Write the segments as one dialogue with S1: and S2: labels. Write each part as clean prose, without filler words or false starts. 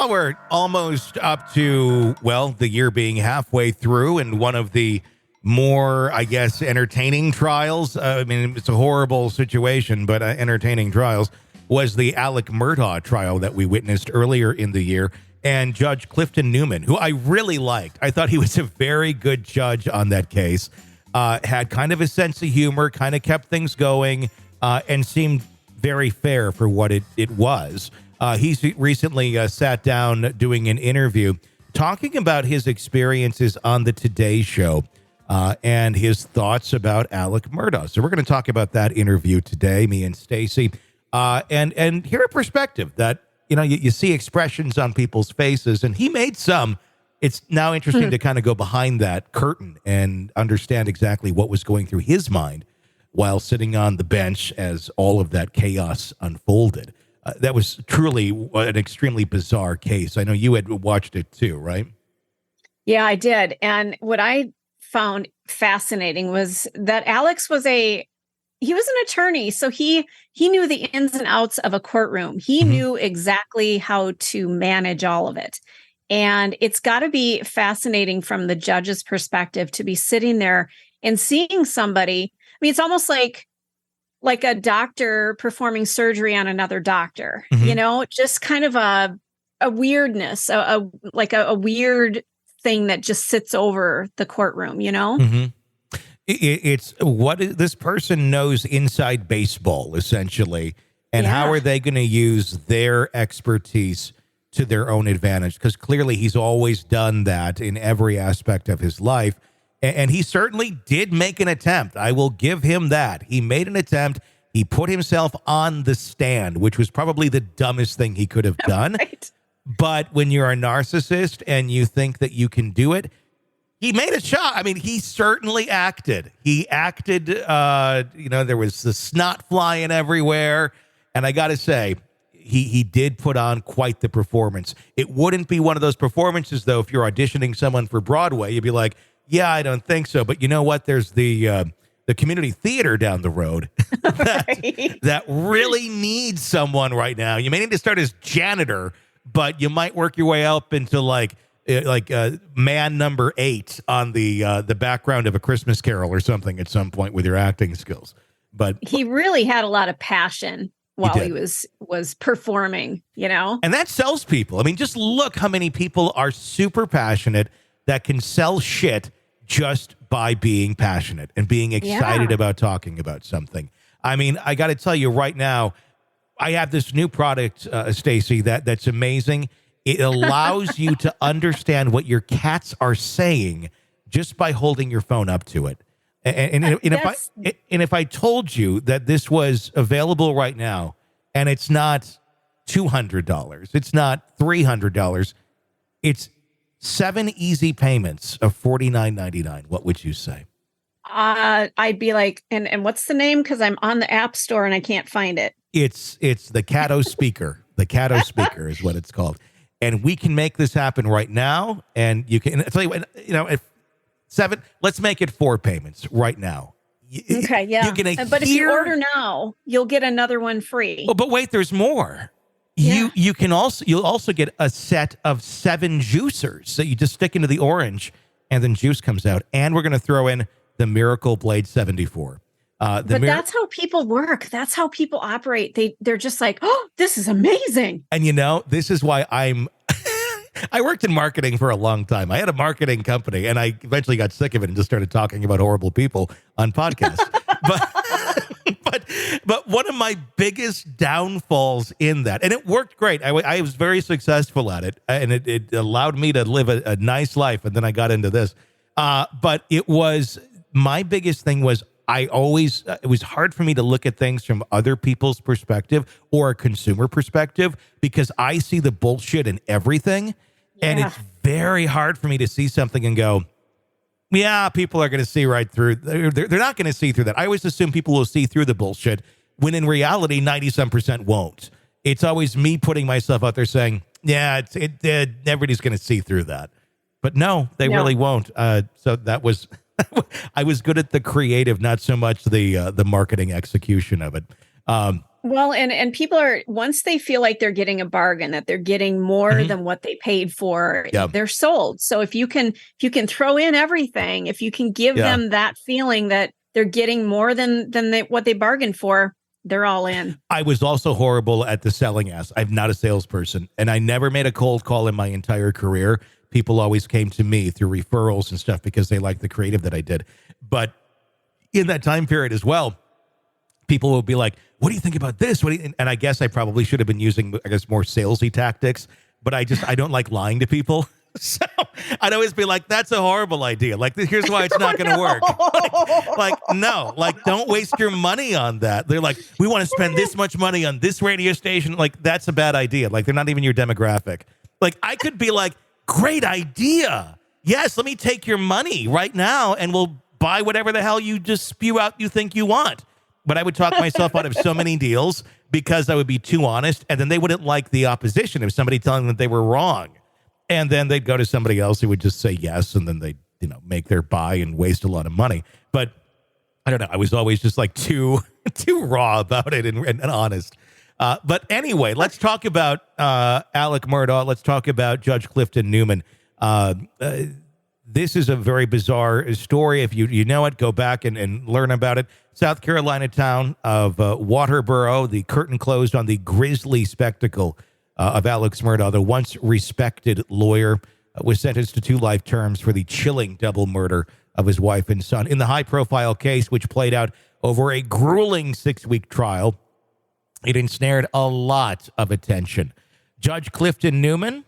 S1: Well, we're almost up to, the year being halfway through, and one of the more, I guess, entertaining trials. I mean, it's a horrible situation, but entertaining trials was the Alex Murdaugh trial that we witnessed earlier in the year. And Judge Clifton Newman, who I really liked, I thought he was a very good judge on that case, had kind of a sense of humor, kind of kept things going, and seemed very fair for what it was. He's recently sat down doing an interview talking about his experiences on the Today Show and his thoughts about Alex Murdaugh. So we're going to talk about that interview today, me and Stacey, and hear a perspective that, you see expressions on people's faces, and he made some. It's now interesting to kind of go behind that curtain and understand exactly what was going through his mind while sitting on the bench as all of that chaos unfolded. That was truly an extremely bizarre case. I know you had watched it too, right?
S2: Yeah, I did. And what I found fascinating was that Alex was he was an attorney. So he knew the ins and outs of a courtroom. He knew exactly how to manage all of it. And it's got to be fascinating from the judge's perspective to be sitting there and seeing somebody. I mean, it's almost like a doctor performing surgery on another doctor, just kind of a weirdness, a weird thing that just sits over the courtroom,
S1: It's what this person knows inside baseball, essentially, and how are they going to use their expertise to their own advantage? Because clearly he's always done that in every aspect of his life. And he certainly did make an attempt. I will give him that. He made an attempt. He put himself on the stand, which was probably the dumbest thing he could have done. Right. But when you're a narcissist and you think that you can do it, he made a shot. I mean, he certainly acted. He acted, there was the snot flying everywhere. And I got to say, he did put on quite the performance. It wouldn't be one of those performances, though, if you're auditioning someone for Broadway. You'd be like, yeah, I don't think so. But you know what? There's the community theater down the road that really needs someone right now. You may need to start as janitor, but you might work your way up into like man number 8 on the background of A Christmas Carol or something at some point with your acting skills. But
S2: he really had a lot of passion while he was performing,
S1: And that sells people. I mean, just look how many people are super passionate that can sell shit just by being passionate and being excited about talking about something. I mean, I got to tell you right now, I have this new product, Stacey, that's amazing. It allows you to understand what your cats are saying just by holding your phone up to it. And if I told you that this was available right now, and it's not $200, it's not $300, it's 7 easy payments of $49.99. What would you say?
S2: I'd be like, and what's the name? Because I'm on the App Store and I can't find it.
S1: It's the Cato Speaker. The Cato Speaker is what it's called. And we can make this happen right now. And you can, I'll tell you what, if 7, let's make it 4 payments right now.
S2: Okay, yeah. But if you order now, you'll get another one free.
S1: Oh, but wait, there's more. You'll also get a set of 7 juicers that you just stick into the orange and then juice comes out. And we're going to throw in the Miracle Blade 74.
S2: That's how people work. That's how people operate. They're just like, oh, this is amazing.
S1: And this is why I worked in marketing for a long time. I had a marketing company and I eventually got sick of it and just started talking about horrible people on podcasts. But one of my biggest downfalls in that, and it worked great. I was very successful at it, and it allowed me to live a nice life. And then I got into this. But my biggest thing was it was hard for me to look at things from other people's perspective or a consumer perspective because I see the bullshit in everything. Yeah. And it's very hard for me to see something and go, yeah, people are going to see right through. They're not going to see through that. I always assume people will see through the bullshit when in reality, 90% won't. It's always me putting myself out there saying, yeah, everybody's going to see through that. But no, they really won't. So that was, I was good at the creative, not so much the marketing execution of it.
S2: Well, and people are, once they feel like they're getting a bargain, that they're getting more than what they paid for, they're sold. So if you can throw in everything, if you can give them that feeling that they're getting more than what they bargained for, they're all in.
S1: I was also horrible at the selling ass. I'm not a salesperson, and I never made a cold call in my entire career. People always came to me through referrals and stuff because they liked the creative that I did. But in that time period as well, people will be like, what do you think about this? And I guess I probably should have been using, more salesy tactics, but I don't like lying to people. So I'd always be like, that's a horrible idea. Like, here's why it's not going to work. No, don't waste your money on that. They're like, we want to spend this much money on this radio station. Like, that's a bad idea. Like, they're not even your demographic. Like, I could be like, great idea. Yes, let me take your money right now and we'll buy whatever the hell you just spew out you think you want. But I would talk myself out of so many deals because I would be too honest, and then they wouldn't like the opposition of somebody telling them that they were wrong. And then they'd go to somebody else who would just say yes, and then they'd, make their buy and waste a lot of money. But I don't know. I was always just like too raw about it and honest. But anyway, let's talk about Alex Murdaugh. Let's talk about Judge Clifton Newman. This is a very bizarre story. If you know it, go back and learn about it. South Carolina town of Walterboro, the curtain closed on the grisly spectacle of Alex Murdaugh, the once respected lawyer, was sentenced to 2 life terms for the chilling double murder of his wife and son. In the high-profile case, which played out over a grueling 6-week trial, it ensnared a lot of attention. Judge Clifton Newman,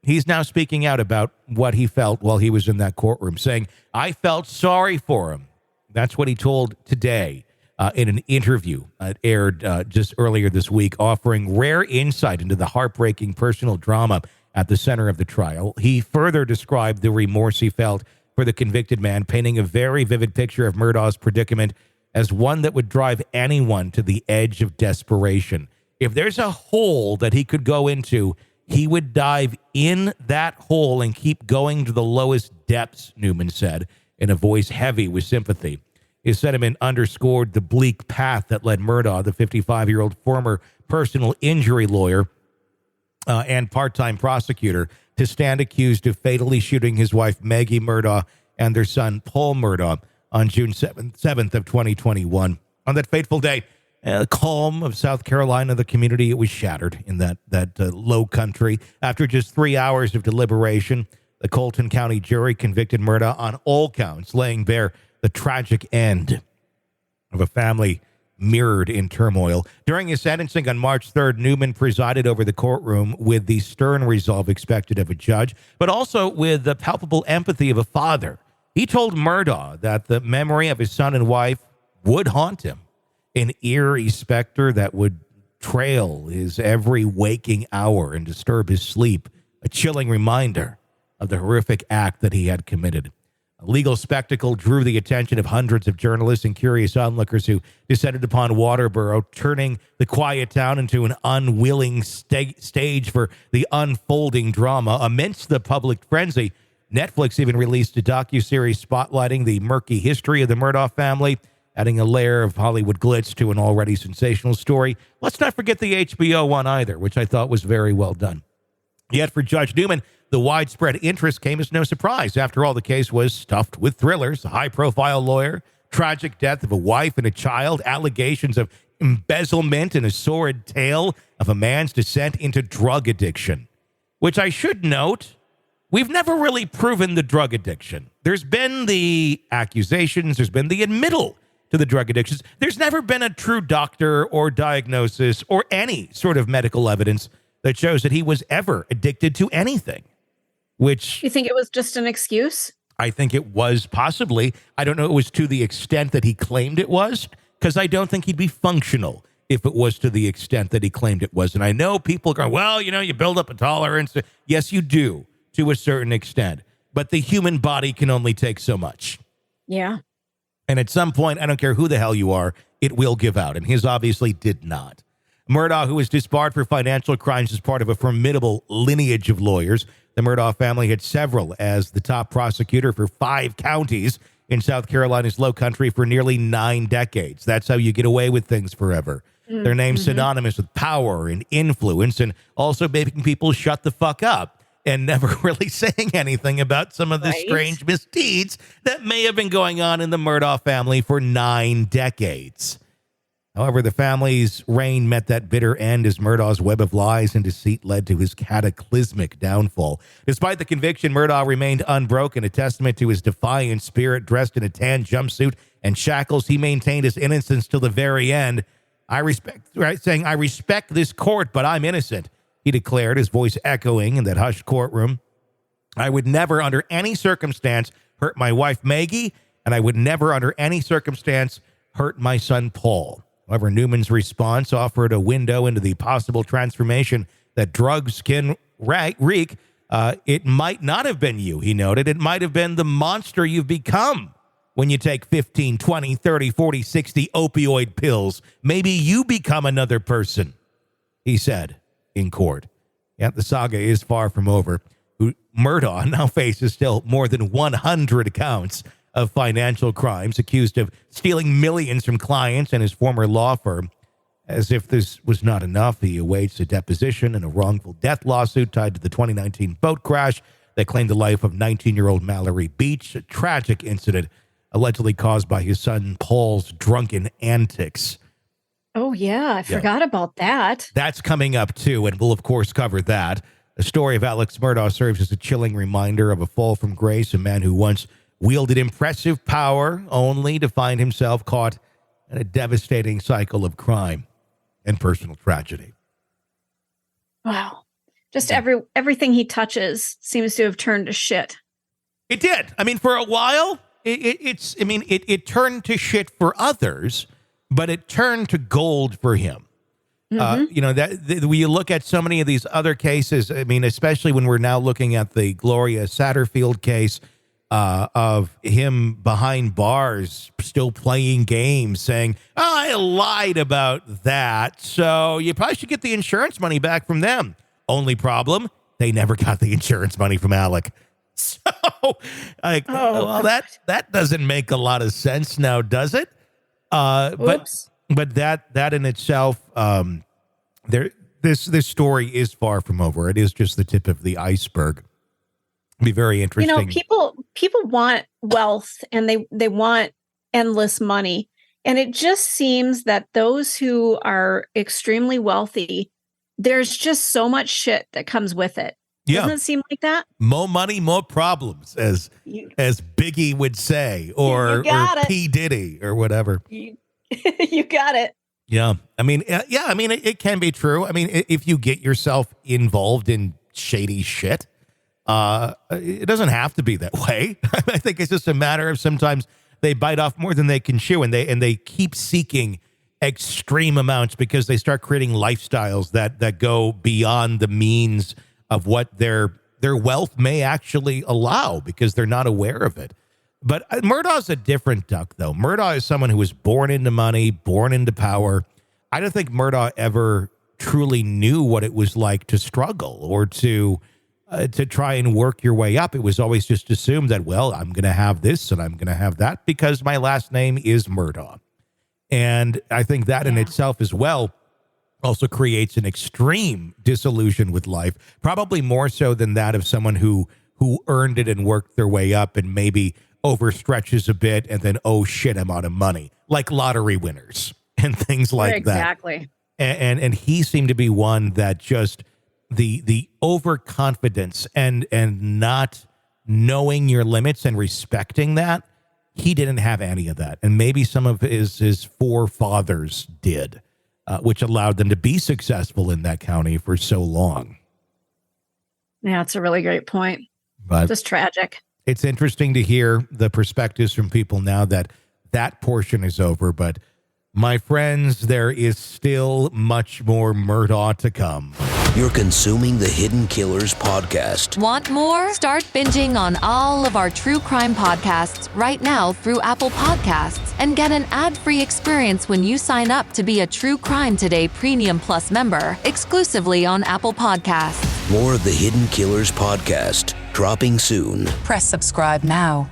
S1: he's now speaking out about what he felt while he was in that courtroom, saying, I felt sorry for him. That's what he told today in an interview. It aired just earlier this week, offering rare insight into the heartbreaking personal drama at the center of the trial. He further described the remorse he felt for the convicted man, painting a very vivid picture of Murdaugh's predicament as one that would drive anyone to the edge of desperation. If there's a hole that he could go into, he would dive in that hole and keep going to the lowest depths, Newman said, in a voice heavy with sympathy. His sentiment underscored the bleak path that led Murdaugh, the 55-year-old former personal injury lawyer and part-time prosecutor, to stand accused of fatally shooting his wife, Maggie Murdaugh, and their son, Paul Murdaugh, on June 7th of 2021. On that fateful day, calm of South Carolina, the community, it was shattered in that low country. After just 3 hours of deliberation, the Colton County jury convicted Murdaugh on all counts, laying bare the tragic end of a family mirrored in turmoil. During his sentencing on March 3rd, Newman presided over the courtroom with the stern resolve expected of a judge, but also with the palpable empathy of a father. He told Murdaugh that the memory of his son and wife would haunt him, an eerie specter that would trail his every waking hour and disturb his sleep, a chilling reminder of the horrific act that he had committed. A legal spectacle drew the attention of hundreds of journalists and curious onlookers who descended upon Walterboro, turning the quiet town into an unwilling stage for the unfolding drama. Amidst the public frenzy, Netflix even released a docuseries spotlighting the murky history of the Murdaugh family, adding a layer of Hollywood glitz to an already sensational story. Let's not forget the HBO one either, which I thought was very well done. Yet for Judge Newman, the widespread interest came as no surprise. After all, the case was stuffed with thrillers, a high-profile lawyer, tragic death of a wife and a child, allegations of embezzlement, and a sordid tale of a man's descent into drug addiction. Which I should note, we've never really proven the drug addiction. There's been the accusations, there's been the admittal to the drug addictions. There's never been a true doctor or diagnosis or any sort of medical evidence that shows that he was ever addicted to anything. Which,
S2: you think it was just an excuse?
S1: I think it was possibly. I don't know it was to the extent that he claimed it was, because I don't think he'd be functional if it was to the extent that he claimed it was. And I know people go, well, you build up a tolerance. Yes, you do, to a certain extent. But the human body can only take so much.
S2: Yeah.
S1: And at some point, I don't care who the hell you are, it will give out. And his obviously did not. Murdaugh, who was disbarred for financial crimes as part of a formidable lineage of lawyers. The Murdaugh family had several as the top prosecutor for 5 counties in South Carolina's Low Country for nearly 9 decades. That's how you get away with things forever. Their name's synonymous with power and influence, and also making people shut the fuck up and never really saying anything about some of the strange misdeeds that may have been going on in the Murdaugh family for 9 decades. However, the family's reign met that bitter end as Murdaugh's web of lies and deceit led to his cataclysmic downfall. Despite the conviction, Murdaugh remained unbroken, a testament to his defiant spirit. Dressed in a tan jumpsuit and shackles, he maintained his innocence till the very end. I respect this court, but I'm innocent, he declared, his voice echoing in that hushed courtroom. I would never under any circumstance hurt my wife, Maggie, and I would never under any circumstance hurt my son, Paul. However, Newman's response offered a window into the possible transformation that drugs can wreak. It might not have been you, he noted. It might have been the monster you've become when you take 15, 20, 30, 40, 60 opioid pills. Maybe you become another person, he said in court. Yet the saga is far from over. Murdaugh now faces still more than 100 counts of financial crimes, accused of stealing millions from clients and his former law firm. As if this was not enough, he awaits a deposition in a wrongful death lawsuit tied to the 2019 boat crash that claimed the life of 19-year-old Mallory Beach, a tragic incident allegedly caused by his son Paul's drunken antics.
S2: Oh, yeah, I forgot about that.
S1: That's coming up, too, and we'll, of course, cover that. The story of Alex Murdaugh serves as a chilling reminder of a fall from grace, a man who once wielded impressive power only to find himself caught in a devastating cycle of crime and personal tragedy.
S2: Wow. Just everything he touches seems to have turned to shit.
S1: It did. I mean, for a while, it turned to shit for others, but it turned to gold for him. When you look at so many of these other cases, I mean, especially when we're now looking at the Gloria Satterfield case, of him behind bars still playing games saying, I lied about that, so you probably should get the insurance money back from them. Only problem, they never got the insurance money from Alec. So, that doesn't make a lot of sense now, does it? But that in itself, this story is far from over. It is just the tip of the iceberg. Be very interesting.
S2: People want wealth and they want endless money. And it just seems that those who are extremely wealthy, there's just so much shit that comes with it.
S1: Yeah.
S2: Doesn't it seem like that?
S1: More money, more problems, as Biggie would say, or P. Diddy or whatever.
S2: You got it.
S1: Yeah. I mean, it can be true. I mean, if you get yourself involved in shady shit, it doesn't have to be that way. I think it's just a matter of sometimes they bite off more than they can chew, and they keep seeking extreme amounts because they start creating lifestyles that go beyond the means of what their wealth may actually allow because they're not aware of it. But Murdaugh's a different duck, though. Murdaugh is someone who was born into money, born into power. I don't think Murdaugh ever truly knew what it was like to struggle or to try and work your way up. It was always just assumed that, well, I'm going to have this and I'm going to have that because my last name is Murdaugh. And I think that in itself as well also creates an extreme disillusion with life, probably more so than that of someone who earned it and worked their way up and maybe overstretches a bit and then, oh shit, I'm out of money, like lottery winners and things like
S2: exactly.
S1: that. And he seemed to be one that just the overconfidence and not knowing your limits and respecting that, he didn't have any of that. And maybe some of his forefathers did, which allowed them to be successful in that county for so long.
S2: Yeah, it's a really great point.
S1: But
S2: just tragic.
S1: It's interesting to hear the perspectives from people now that portion is over. But my friends, there is still much more Murdaugh to come.
S3: You're consuming the Hidden Killers podcast.
S4: Want more? Start binging on all of our true crime podcasts right now through Apple Podcasts and get an ad-free experience when you sign up to be a True Crime Today Premium Plus member exclusively on Apple Podcasts.
S3: More of the Hidden Killers podcast dropping soon.
S5: Press subscribe now.